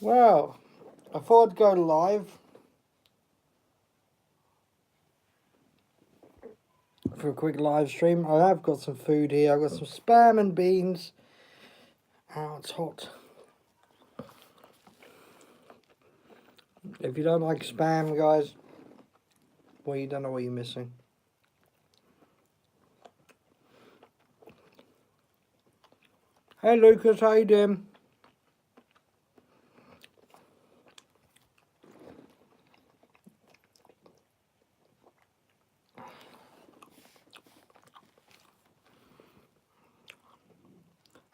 Well, I thought I'd go live for a quick live stream. I have got some food here. I've got some spam and beans. Oh, it's hot. If you don't like spam, guys, well, you don't know what you're missing. Hey, Lucas, how you doing?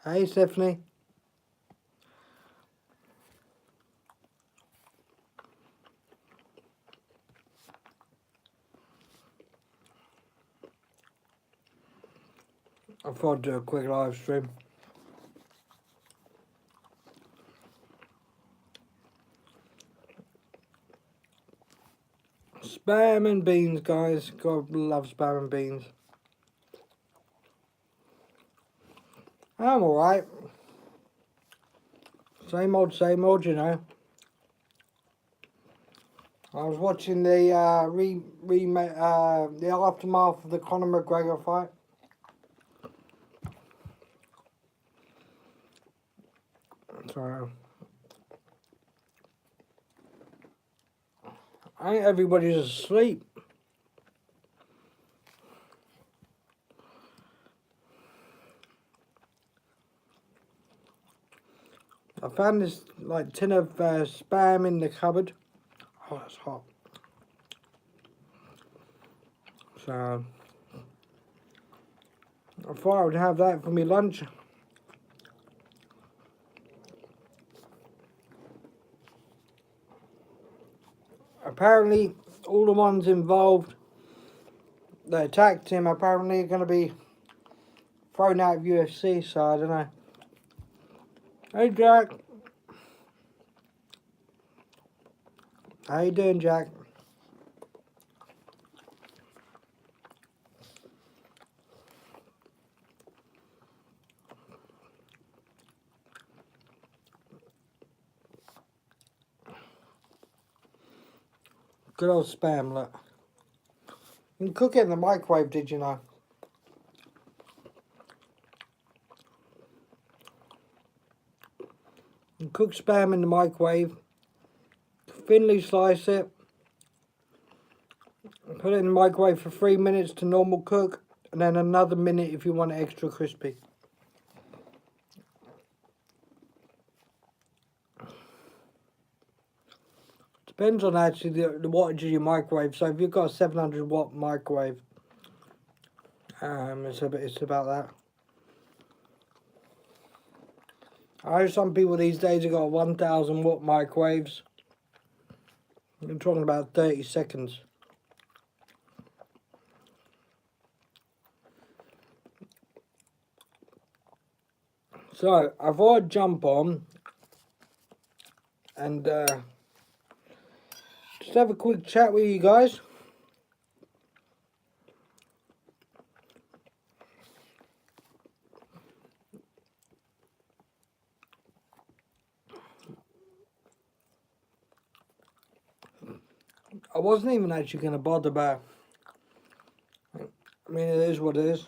Hey, Stephanie. I thought I'd do a quick live stream. Spam and beans, guys. God love spam and beans. I'm alright. Same old, you know. I was watching the the aftermath of the Conor McGregor fight. So I think everybody's asleep. I found this like tin of spam in the cupboard. Oh, that's hot. So I thought I would have that for my lunch. Apparently, all the ones involved that attacked him apparently are going to be thrown out of UFC. So I don't know. Hey, Jack. How you doing, Jack? Good old spam, look. You can cook it in the microwave, did you know? You can cook spam in the microwave, thinly slice it, put it in the microwave for 3 minutes to normal cook, and then another minute if you want it extra crispy. Depends on actually the wattage of your microwave. So if you've got a 700-watt microwave, it's about that. I know some people these days have got 1,000-watt microwaves. I'm talking about 30 seconds. So I thought I'd jump on and just have a quick chat with you guys. I wasn't even actually going to bother about. I mean, it is what it is.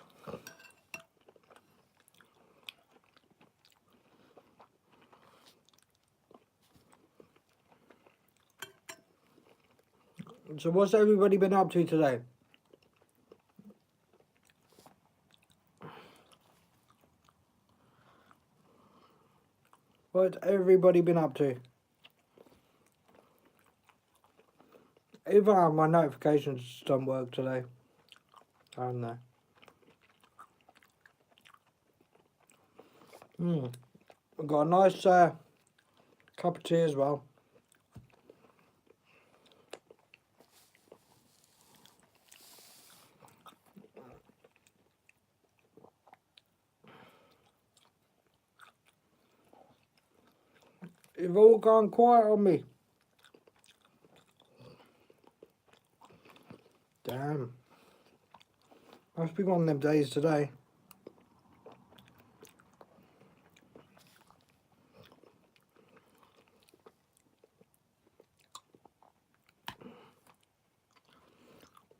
So what's everybody been up to today? What's everybody been up to? Even my notifications don't work today. I don't know. I've got a nice cup of tea as well. You've all gone quiet on me. Damn. Must be one of them days today.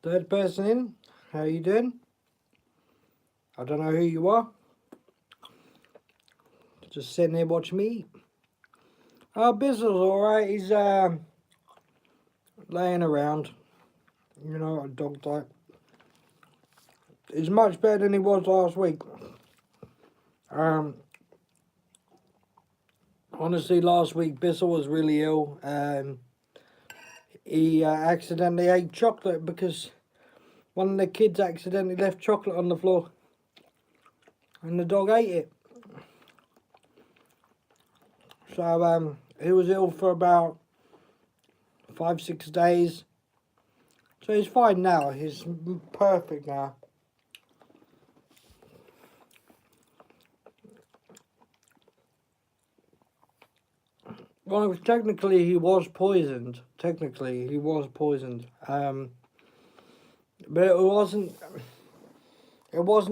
Third person in, how you doing? I don't know who you are. Just sitting here watching me eat. Bizzle's alright, he's laying around. You know, a dog type. He's much better than he was last week. Honestly, last week Bizzle was really ill. He accidentally ate chocolate because one of the kids accidentally left chocolate on the floor. And the dog ate it. So, he was ill for about 5-6 days. So he's fine now. He's perfect now. Well, technically he was poisoned. Technically he was poisoned. But it wasn't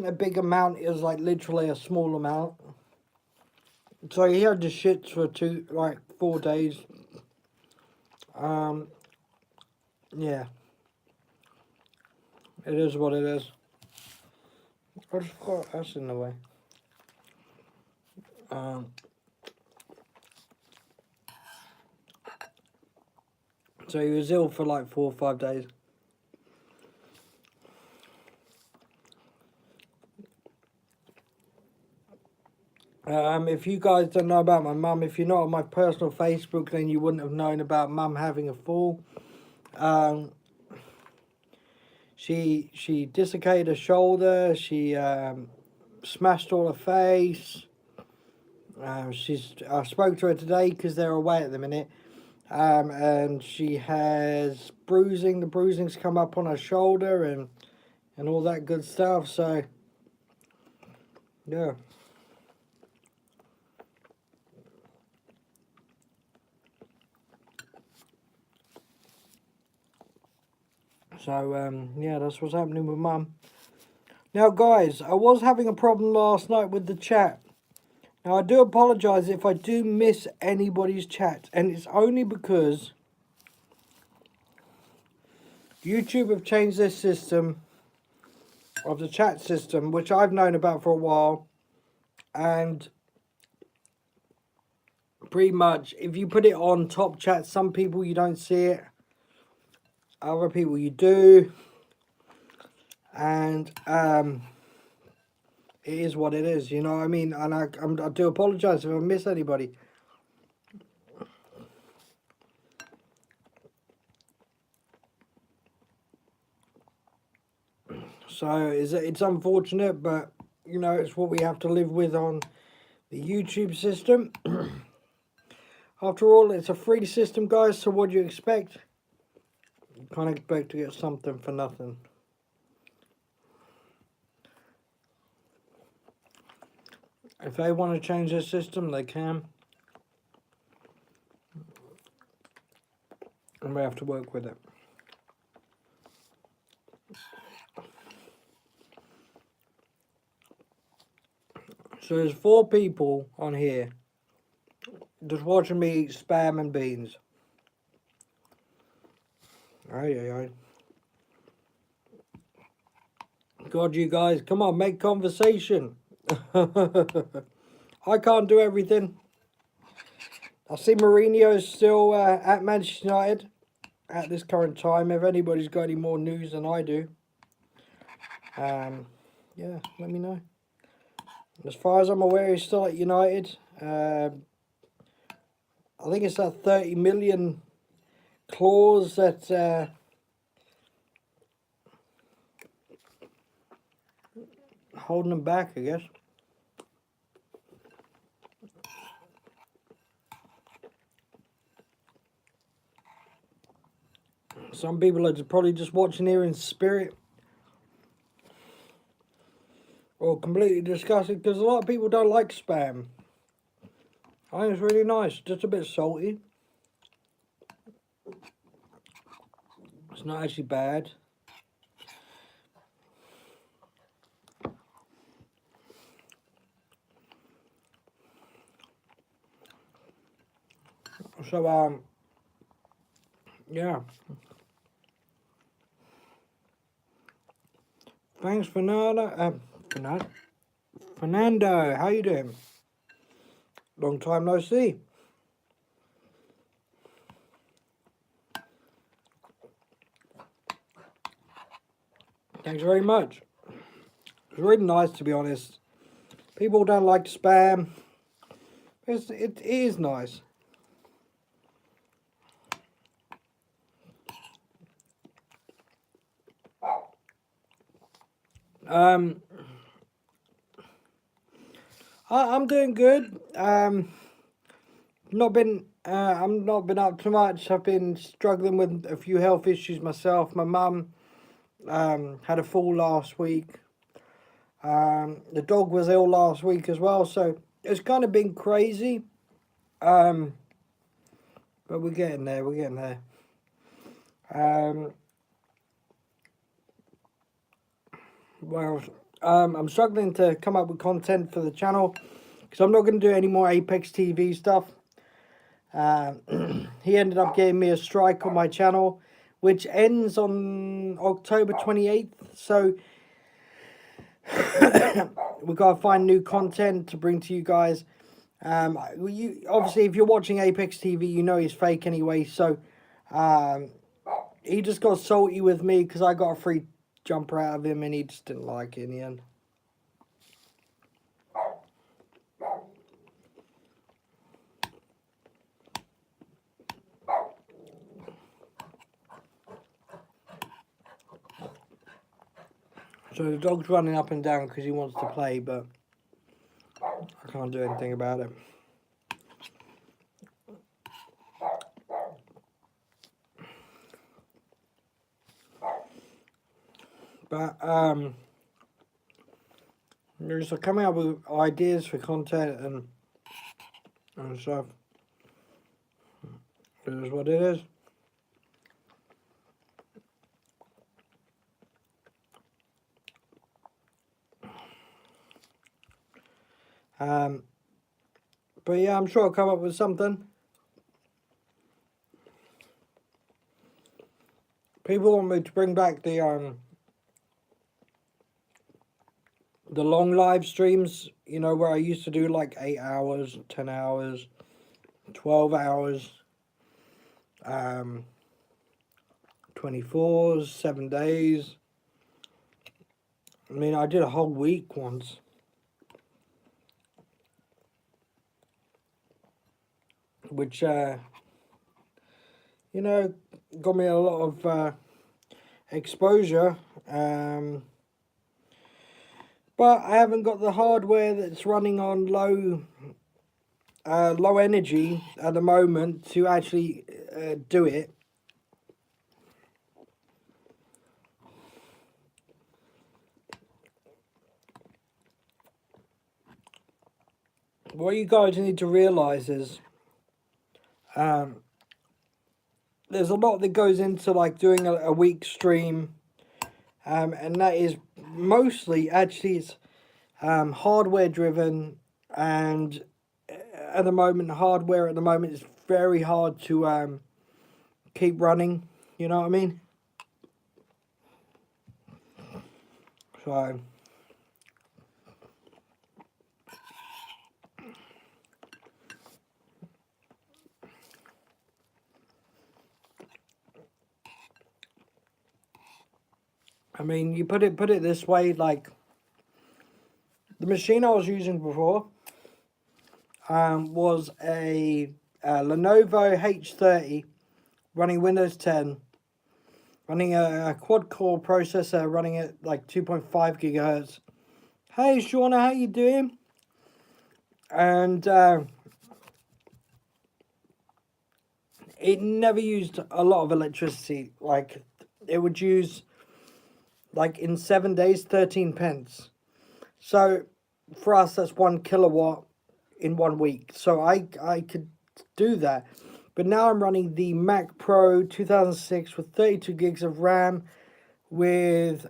a big amount. It was like literally a small amount. So he had the shits for 4 days. Yeah. It is what it is. I just forgot that's in the way. So he was ill for like 4 or 5 days. If you guys don't know about my mum, if you're not on my personal Facebook, then you wouldn't have known about mum having a fall. She dislocated her shoulder. She smashed all her face. I spoke to her today because they're away at the minute. And she has bruising. The bruising's come up on her shoulder and all that good stuff. So, yeah. So, yeah, that's what's happening with mum. Now, guys, I was having a problem last night with the chat. Now, I do apologise if I do miss anybody's chat. And it's only because YouTube have changed their system of the chat system, which I've known about for a while. And pretty much, if you put it on top chat, some people you don't see it. Other people you do. And it is what it is, you know what I mean? And I do apologise if I miss anybody. So it's unfortunate, but you know, it's what we have to live with on the YouTube system. After all, it's a free system, guys, so what do you expect? You can't expect to get something for nothing. If they want to change their system, they can. And we have to work with it. So there's 4 people on here just watching me eat spam and beans. Aye. God, you guys, come on, make conversation. I can't do everything. I see Mourinho's still at Manchester United at this current time. If anybody's got any more news than I do, yeah, let me know. As far as I'm aware, he's still at United. I think it's that 30 million clause that holding him back, I guess. Some people are probably just watching here in spirit. Or completely disgusted, because a lot of people don't like spam. I think it's really nice, just a bit salty. It's not actually bad. So, yeah. Thanks, Fernando, how you doing? Long time no see. Thanks very much. It's really nice, to be honest. People don't like spam. It is nice. I'm doing good. I'm not been up too much. I've been struggling with a few health issues myself. My mum had a fall last week. The dog was ill last week as well, so it's kind of been crazy. But we're getting there. We're getting there. Well, I'm struggling to come up with content for the channel because I'm not going to do any more Apex TV stuff. He ended up getting me a strike on my channel, which ends on October 28th. So we've got to find new content to bring to you guys. Obviously, if you're watching Apex TV, you know he's fake anyway. So he just got salty with me because I got a free jumper out of him and he just didn't like it in the end. So the dog's running up and down because he wants to play, but I can't do anything about it. But just coming up with ideas for content and stuff. It is what it is. But yeah, I'm sure I'll come up with something. People want me to bring back the long live streams, you know, where I used to do like 8 hours, 10 hours, 12 hours, 24s, 7 days. I mean, I did a whole week once. Which, you know, got me a lot of exposure. But I haven't got the hardware that's running on low energy at the moment to actually do it. What you guys need to realize is there's a lot that goes into like doing a week stream, and that is mostly actually it's hardware driven, and at the moment hardware at the moment is very hard to keep running, you know what I mean? So I mean, you put it this way, like the machine I was using before was a Lenovo H30 running Windows 10, running a quad-core processor running at like 2.5 gigahertz. Hey, Shauna, how you doing? And it never used a lot of electricity. Like, it would use, like, in 7 days, 13 pence. So, for us, that's 1 kilowatt in 1 week. So, I could do that. But now I'm running the Mac Pro 2006 with 32 gigs of RAM with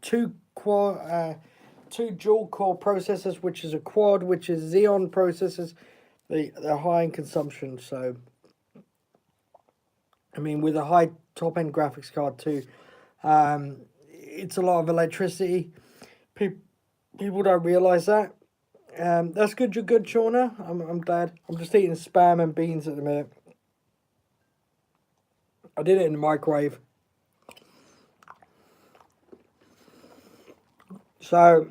two dual core processors, which is a quad, which is Xeon processors. They're high in consumption, so I mean with a high top end graphics card too. it's a lot of electricity. People don't realise that. That's good. You're good, Shauna. I'm glad. I'm just eating spam and beans at the minute. I did it in the microwave. So,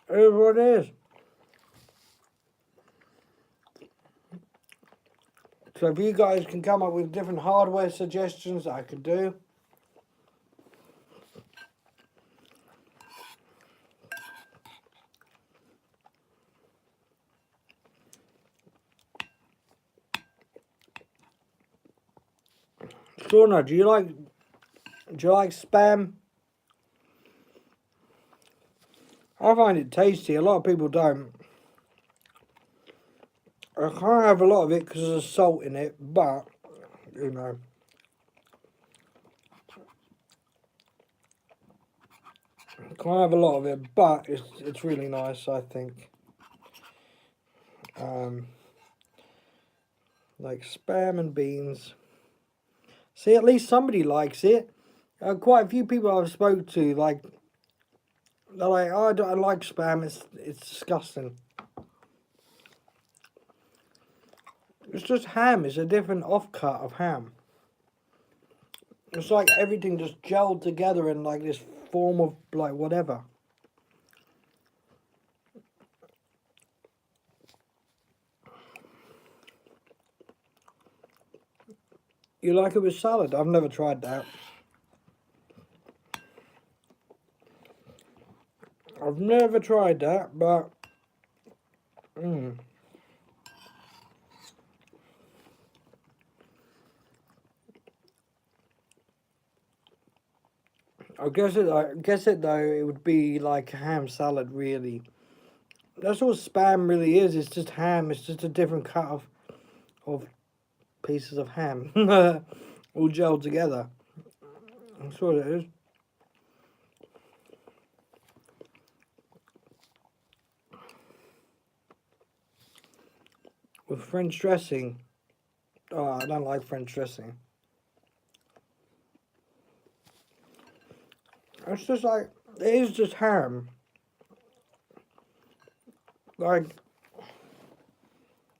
here's what it is. So if you guys can come up with different hardware suggestions that I could do. Shauna, do you like spam? I find it tasty. A lot of people don't. I can't have a lot of it because there's salt in it, but you know. Can't have a lot of it, but it's really nice, I think. Like spam and beans. See, at least somebody likes it. Quite a few people I've spoke to, like, they're like, oh, I don't like spam. It's disgusting. It's just ham. It's a different offcut of ham. It's like everything just gelled together in like this form of like whatever. You like it with salad? I've never tried that. I've never tried that, but I guess it though. It would be like ham salad, really. That's all spam really is. It's just ham. It's just a different cut of pieces of ham, all gelled together. That's what it is. With French dressing. Oh, I don't like French dressing. It's just like, it is just ham. Like,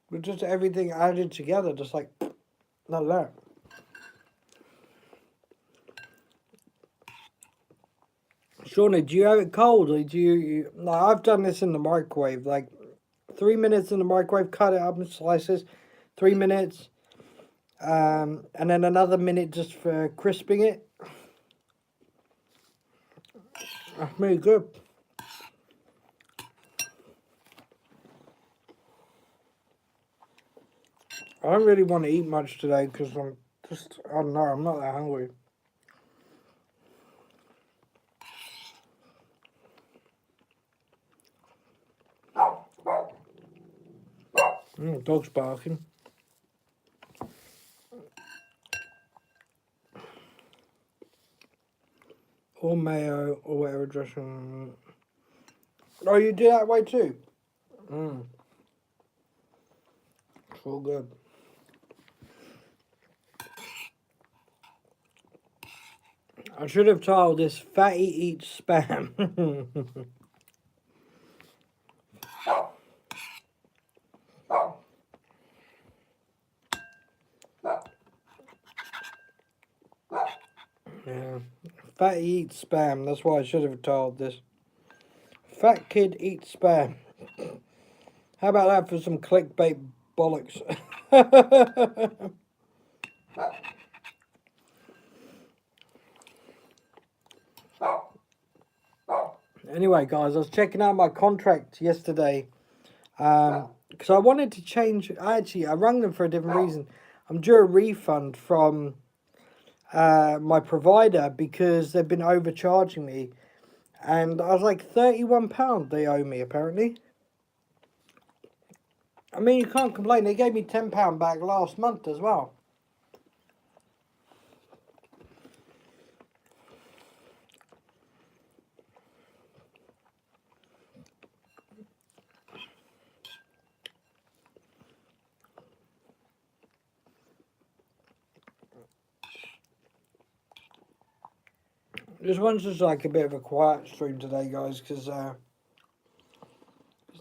with just everything added together, just like that. Shawnee, do you have it cold or do you no, I've done this in the microwave, like 3 minutes in the microwave, cut it up in slices, 3 minutes, and then another minute just for crisping it. That's really good. I don't really want to eat much today because I don't know, I'm not that hungry. Dog's barking. Or mayo or whatever dressing. Oh, you do that way too? It's all good. I should have told this fatty eats spam. Yeah. Fatty eats spam. That's why I should have told this. Fat kid eats spam. How about that for some clickbait bollocks? Anyway, guys, I was checking out my contract yesterday because I wanted to change. I rang them for a different reason. I'm due a refund from my provider because they've been overcharging me. And I was like, £31 they owe me, apparently. I mean, you can't complain. They gave me £10 back last month as well. This one's just like a bit of a quiet stream today, guys, because there's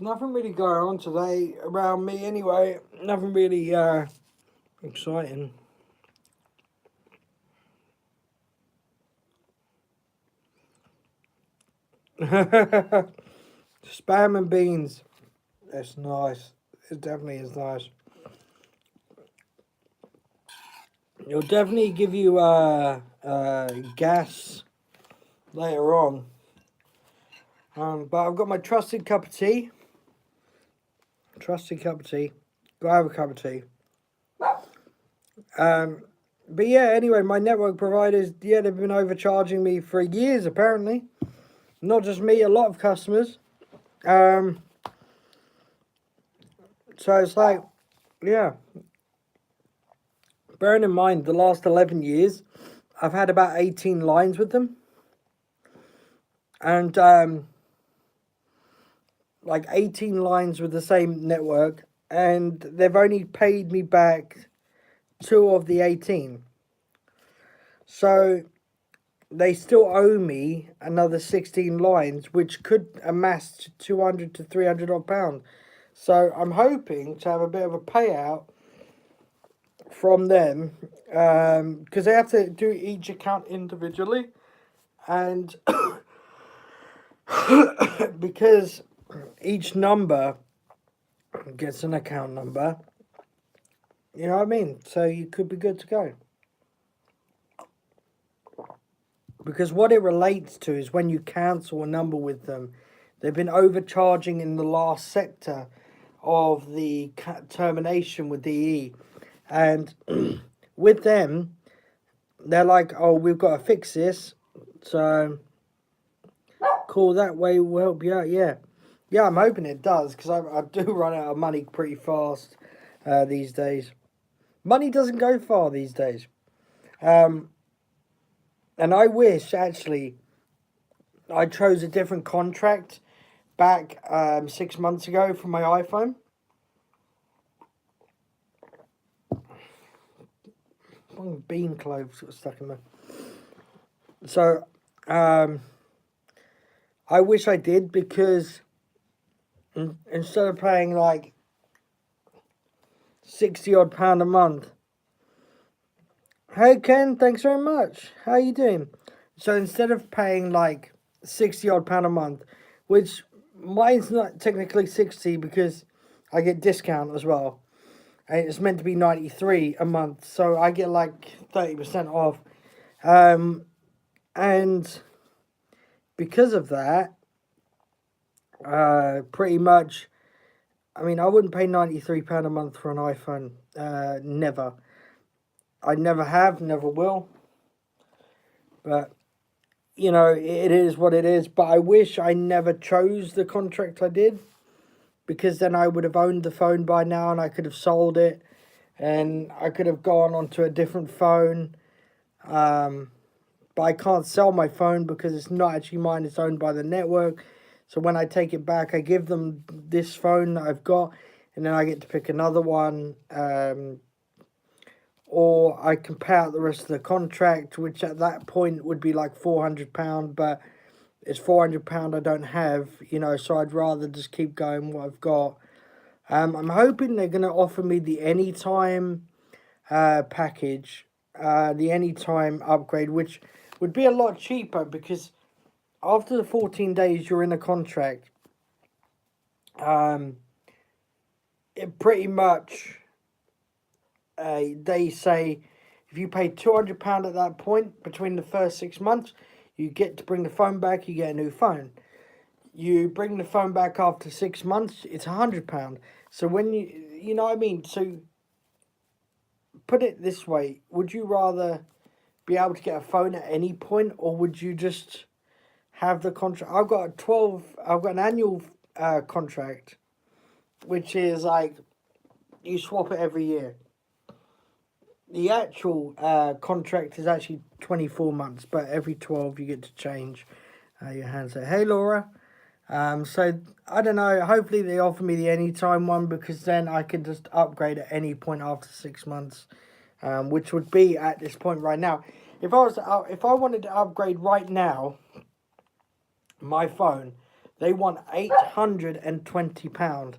nothing really going on today around me anyway. Nothing really exciting. Spam and beans. That's nice. It definitely is nice. It'll definitely give you gas later on. But I've got my trusted cup of tea. Go have a cup of tea. But yeah, anyway, my network providers, yeah, they've been overcharging me for years, apparently. Not just me, a lot of customers. So it's like, yeah. Bearing in mind, the last 11 years, I've had about 18 lines with them. And, like 18 lines with the same network. And they've only paid me back 2 of the 18. So they still owe me another 16 lines, which could amass to 200 to 300 odd pounds. So I'm hoping to have a bit of a payout from them, because they have to do each account individually, and because each number gets an account number, you know what I mean? So you could be good to go. Because what it relates to is when you cancel a number with them, they've been overcharging in the last sector of the termination with DE. And with them, they're like, oh, we've got to fix this. So, cool, that way will help you out, yeah. Yeah, I'm hoping it does, because I do run out of money pretty fast these days. Money doesn't go far these days. And I wish, actually, I chose a different contract back 6 months ago for my iPhone. Bean cloves got stuck in there. So, I wish I did, because instead of paying like 60 odd pound a month. Hey Ken, thanks very much. How you doing? So instead of paying like 60 odd pound a month, which mine's not technically 60 because I get discount as well. And it's meant to be 93 a month, so I get like 30% off. And because of that, pretty much, I mean, I wouldn't pay £93 a month for an iPhone. Never. I never have, never will. But, you know, it is what it is. But I wish I never chose the contract I did, because then I would have owned the phone by now and I could have sold it and I could have gone onto a different phone. But I can't sell my phone because it's not actually mine, it's owned by the network. So when I take it back, I give them this phone that I've got, and then I get to pick another one. Or I can pay out the rest of the contract, which at that point would be like £400, but it's £400 I don't have, you know, so I'd rather just keep going what I've got. I'm hoping they're going to offer me the Anytime package, the Anytime upgrade, which would be a lot cheaper, because after the 14 days you're in a contract, it pretty much, they say if you pay £200 at that point, between the first 6 months, you get to bring the phone back, you get a new phone. You bring the phone back after 6 months, it's £100. So when you know what I mean? So put it this way, would you rather be able to get a phone at any point, or would you just have the contract? I've got an annual contract, which is like, you swap it every year. The actual contract is actually 24 months, but every 12 you get to change your handset. Hey Laura. So I don't know, hopefully they offer me the Anytime one, because then I can just upgrade at any point after 6 months, which would be at this point right now. If I wanted to upgrade right now, my phone, they want £820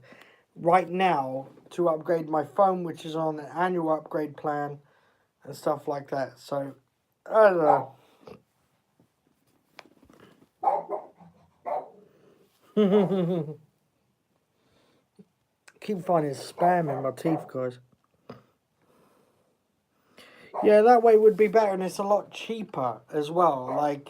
right now to upgrade my phone, which is on an annual upgrade plan and stuff like that. So I don't know. Keep finding spam in my teeth, guys. Yeah, that way would be better, and it's a lot cheaper as well. Like,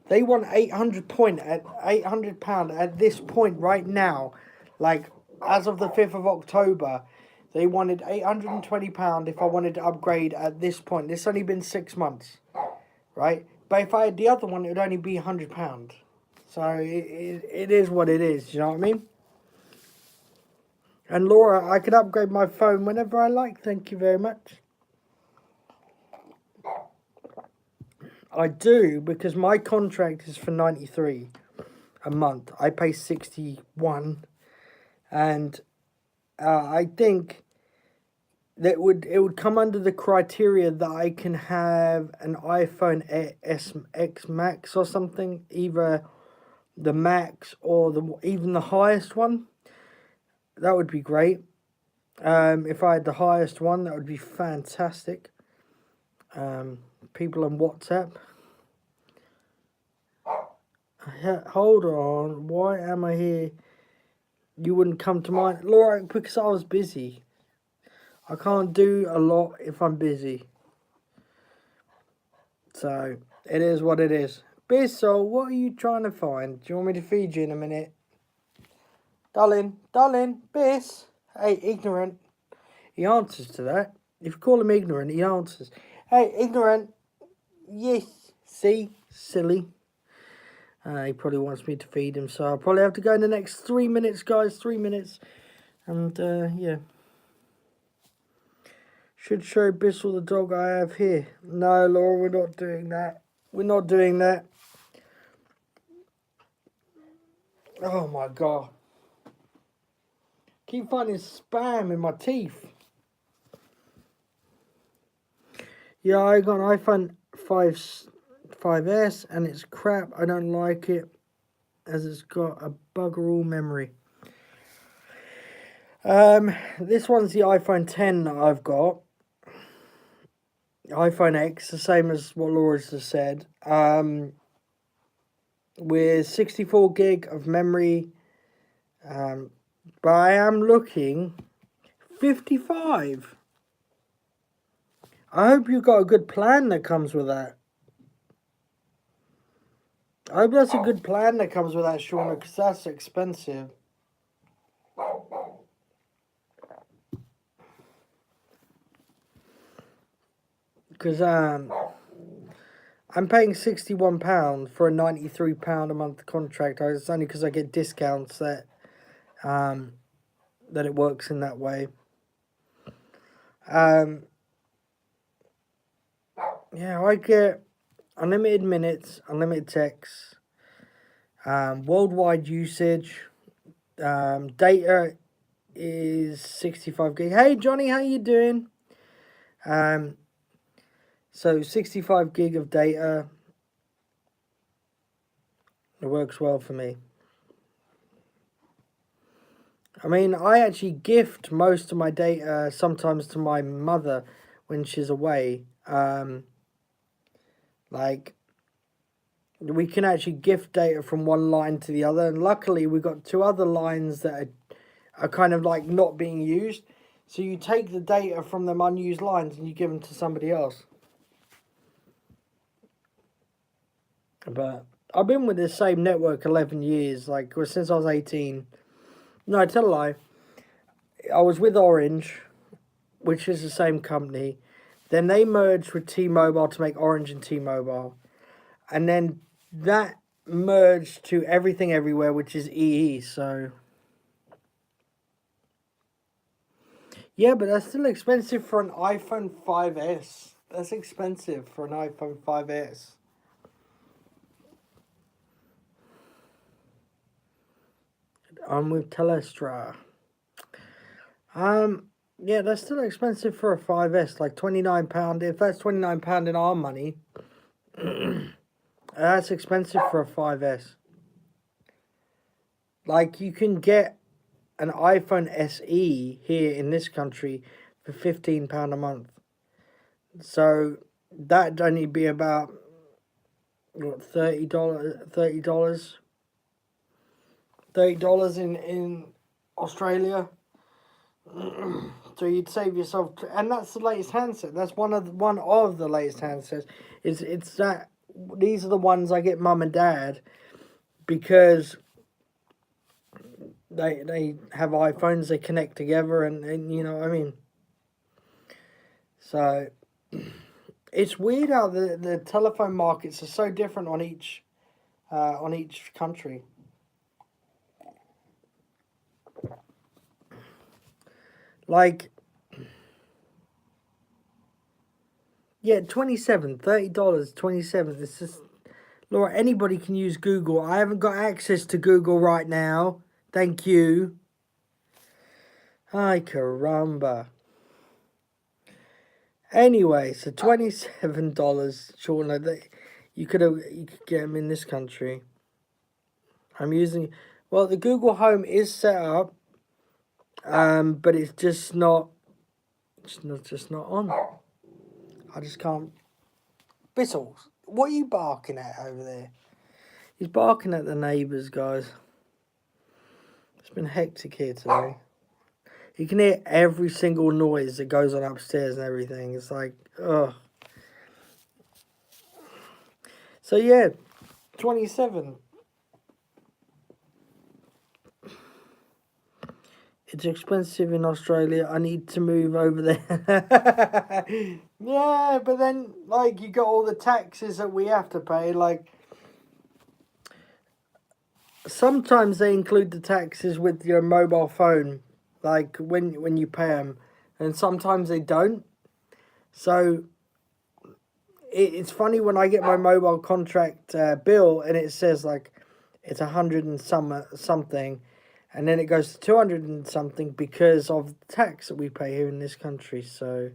they want £800 at this point right now. Like, as of the 5th of October, they wanted £820 if I wanted to upgrade at this point. It's only been 6 months, right? But if I had the other one, it would only be £100. So it is what it is. You know what I mean? And Laura, I can upgrade my phone whenever I like. Thank you very much. I do, because my contract is for 93 a month. I pay 61, and I think that it would come under the criteria that I can have an iPhone X Max or something, either the Max or even the highest one. That would be great. If I had the highest one, that would be fantastic. People on WhatsApp. Hold on, why am I here? You wouldn't come to mind, Laura, because I was busy. I can't do a lot if I'm busy. So, it is what it is. Bissell, what are you trying to find? Do you want me to feed you in a minute? Darling, Biss. Hey, ignorant. He answers to that. If you call him ignorant, he answers. Hey, ignorant. Yes. See? Silly. He probably wants me to feed him, so I'll probably have to go in the next 3 minutes, guys. 3 minutes. And, yeah. Should show Bissell the dog I have here. No, Laura, we're not doing that. We're not doing that. Oh, my God. Keep finding spam in my teeth. Yeah, I got an iPhone 5S, and it's crap. I don't like it, as it's got a bugger all memory. This one's the iPhone 10 that I've got. iPhone X, the same as what Laura's just said. With 64 gig of memory. But I am looking 55. I hope you got a good plan that comes with that. I hope that's a good plan that comes with that, Shauna, because that's expensive. Because I'm paying £61 for a £93 a month contract. It's only because I get discounts that it works in that way. Yeah, I get unlimited minutes, unlimited texts, worldwide usage, data is 65 gig. Hey Johnny, how you doing? So 65 gig of data. It works well for me. I mean, I actually gift most of my data sometimes to my mother when she's away. Like, we can actually gift data from one line to the other, and luckily we got 2 other lines that are kind of like not being used. So you take the data from them unused lines and you give them to somebody else. But I've been with the same network 11 years, like since I was 18. No, I tell a lie. I was with Orange, which is the same company. Then they merged with T-Mobile to make Orange and T-Mobile. And then that merged to Everything Everywhere, which is EE, so... Yeah, but that's still expensive for an iPhone 5S. That's expensive for an iPhone 5S. I'm with Telestra. Yeah, that's still expensive for a 5S, like £29. If that's £29 in our money, that's expensive for a 5S. Like, you can get an iPhone SE here in this country for £15 a month. So that'd only be about what, $30 in Australia. So you'd save yourself, and that's the latest handset. That's one of the latest handsets. It's that these are the ones I get mum and dad because they have iPhones. They connect together, and you know what I mean. So it's weird how the telephone markets are so different on each country. Like, yeah, $30, 27. It's just, Laura, anybody can use Google. I haven't got access to Google right now. Thank you. Ay, caramba. Anyway, so $27, Sean. You could get them in this country. I'm using, well, the Google Home is set up, but it's just not on. I just can't. Bissels, what are you barking at over there? He's barking at the neighbours, guys. It's been hectic here today. You can hear every single noise that goes on upstairs and everything. It's like, ugh. So yeah, 27. It's expensive in Australia. I need to move over there. Yeah, but then, like, you got all the taxes that we have to pay. Like, sometimes they include the taxes with your mobile phone, like when you pay them, and sometimes they don't. So it's funny when I get my mobile contract bill and it says like it's 100 and something, and then it goes to 200 and something because of the tax that we pay here in this country. So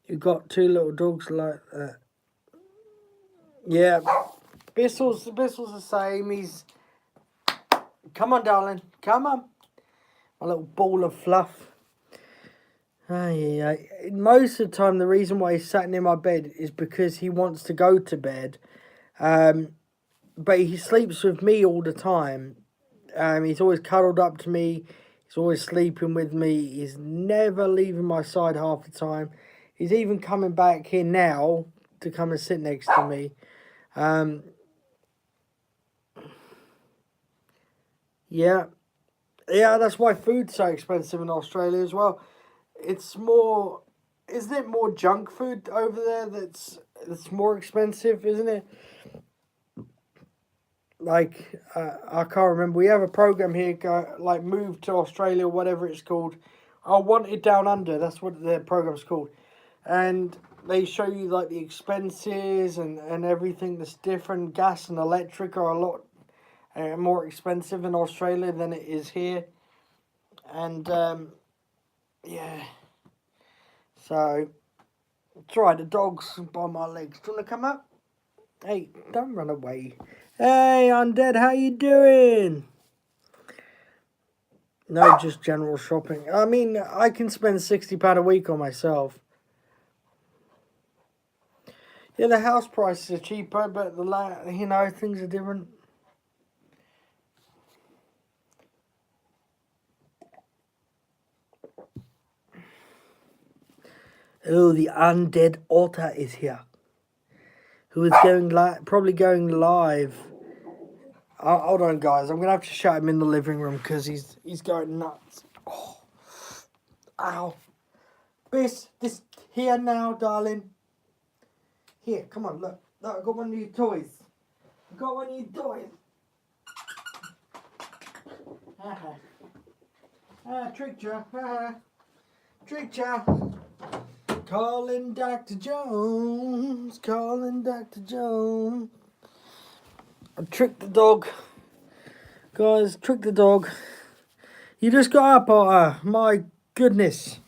you got two little dogs like that. Yeah, Bissell's the same. He's, come on, darling, come on, my little ball of fluff. Yeah. Most of the time, the reason why he's sat near my bed is because he wants to go to bed. But he sleeps with me all the time. He's always cuddled up to me. He's always sleeping with me. He's never leaving my side half the time. He's even coming back here now to come and sit next to me. Yeah. Yeah, that's why food's so expensive in Australia as well. It's more, isn't it more junk food over there that's more expensive, isn't it? Like, I can't remember. We have a program here, like Move to Australia, whatever it's called. I Wanted Down Under, that's what the program's called. And they show you like the expenses and everything that's different. Gas and electric are a lot more expensive in Australia than it is here. And yeah, so try the dogs by my legs. Do you want to come up? Hey, don't run away. Hey, Undead, how you doing? No, just general shopping. I mean, I can spend £60 a week on myself. Yeah, the house prices are cheaper, but things are different. Oh, the Undead Otter is here. Who is probably going live. Hold on, guys. I'm gonna have to shut him in the living room because he's going nuts. Oh, ow, Biss, this here now, darling. Here, come on, look. I got one of your toys. I got one of your toys. Tricked you. Tricked you. Calling Dr. Jones. Calling Dr. Jones. I tricked the dog. Guys, Trick the dog. You just got up, Otter. My goodness.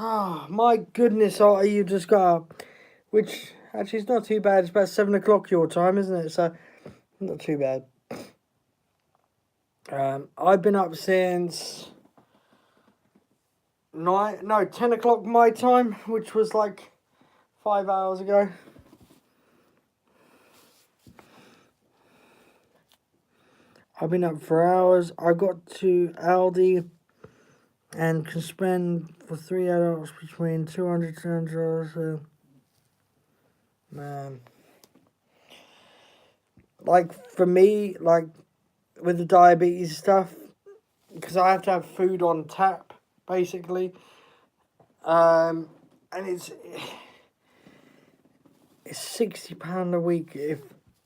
Ah, my goodness, Otter, you just got up. Which, actually, is not too bad. It's about 7 o'clock your time, isn't it? So, not too bad. I've been up since 10 o'clock my time, which was like 5 hours ago. I've been up for hours. I got to Aldi and can spend for 3 adults between $200 to $300. So, man, like for me, like with the diabetes stuff, because I have to have food on tap, basically. And it's £60 a week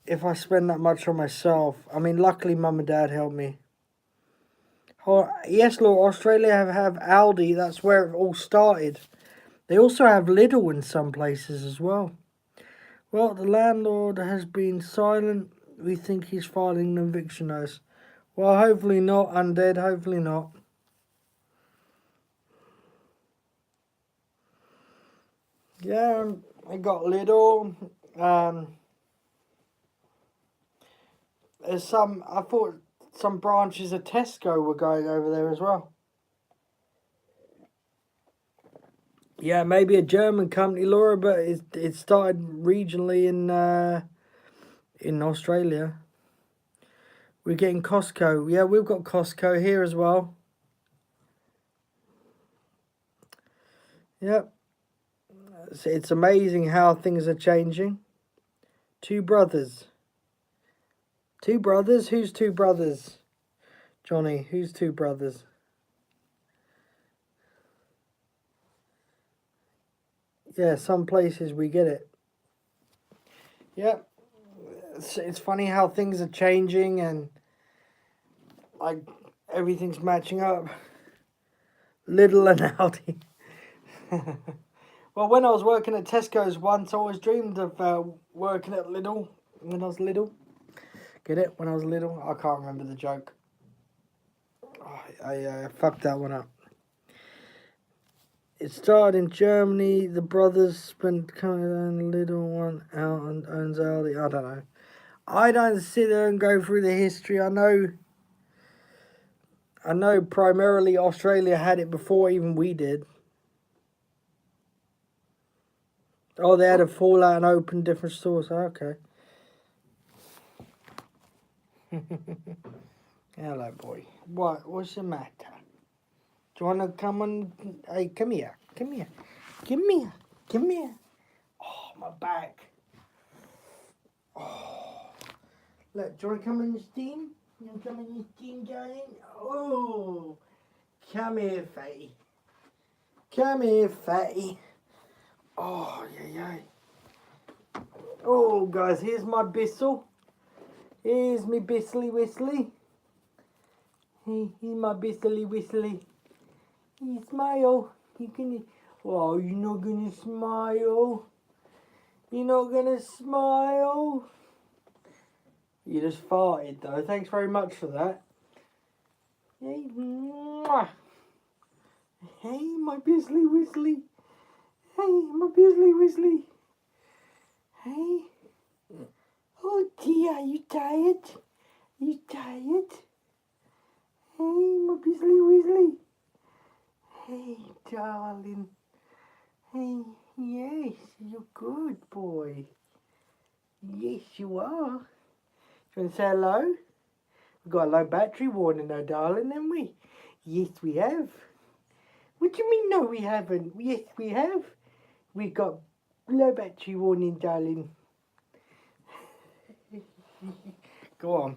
if I spend that much on myself. I mean, luckily Mum and Dad helped me. Oh, yes, Lord, Australia have Aldi. That's where it all started. They also have Lidl in some places as well. Well, the landlord has been silent. We think he's filing an eviction notice. Well, hopefully not, Undead. Hopefully not. Yeah, I got Lidl. There's some. I thought some branches of Tesco were going over there as well. Yeah, maybe a German company, Laura, but it started regionally in Australia. We're getting Costco. Yeah, we've got Costco here as well. Yep. It's amazing how things are changing. Two brothers. Two brothers? Who's two brothers? Johnny, who's two brothers? Yeah, some places we get it. Yep. It's funny how things are changing and like everything's matching up. Lidl and Aldi. Well, when I was working at Tesco's once, I always dreamed of working at Lidl when I was little. Get it? When I was little? I can't remember the joke. Oh, I fucked that one up. It started in Germany. The brothers spent coming on Lidl one out and owns Aldi. I don't know. I don't sit there and go through the history. I know primarily Australia had it before even we did. Oh, they had a fallout and opened different stores. Okay. Hello, boy. What's the matter? Do you want to come on? Hey, come here. Come here. Come here. Come here. Oh, my back. Oh. Look, do you want to come in the steam? You want to come in the steam, darling? Oh. Come here, fatty. Come here, fatty. Oh, yeah. Oh, guys, here's my Bissell. Here's me Bissly Whistly. Here's my Bissly Whistly. You smile. You can. Oh, you're not gonna smile. You're not gonna smile. You just farted though. Thanks very much for that. Hey, mwah. Hey, my Bissly Whistly. Hey, my Bissly Whistly. Hey. Oh dear, are you tired? Are you tired? Hey, my Bissly Whistly. Hey, darling. Hey, yes, you're good, boy. Yes, you are. Do you want to say hello? We've got a low battery warning though, darling, haven't we? Yes, we have. What do you mean, no, we haven't? Yes, we have. We've got low battery warning, darling. Go on.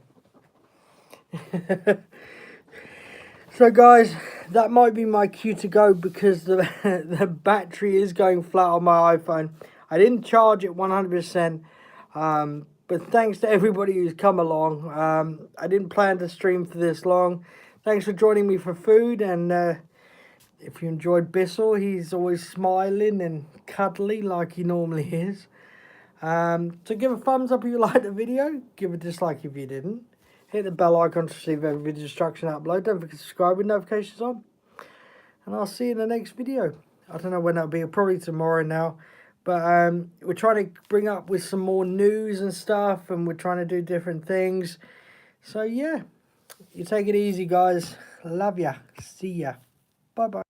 So guys, that might be my cue to go because the the battery is going flat on my iPhone. I didn't charge it 100%, but thanks to everybody who's come along. I didn't plan to stream for this long. Thanks for joining me for food, and if you enjoyed Bissell, he's always smiling and cuddly like he normally is. So give a thumbs up if you liked the video. Give a dislike if you didn't. Hit the bell icon to receive every video instruction upload. Don't forget to subscribe with notifications on. And I'll see you in the next video. I don't know when that'll be. Probably tomorrow now. But we're trying to bring up with some more news and stuff. And we're trying to do different things. So, yeah. You take it easy, guys. Love ya. See ya. Bye-bye.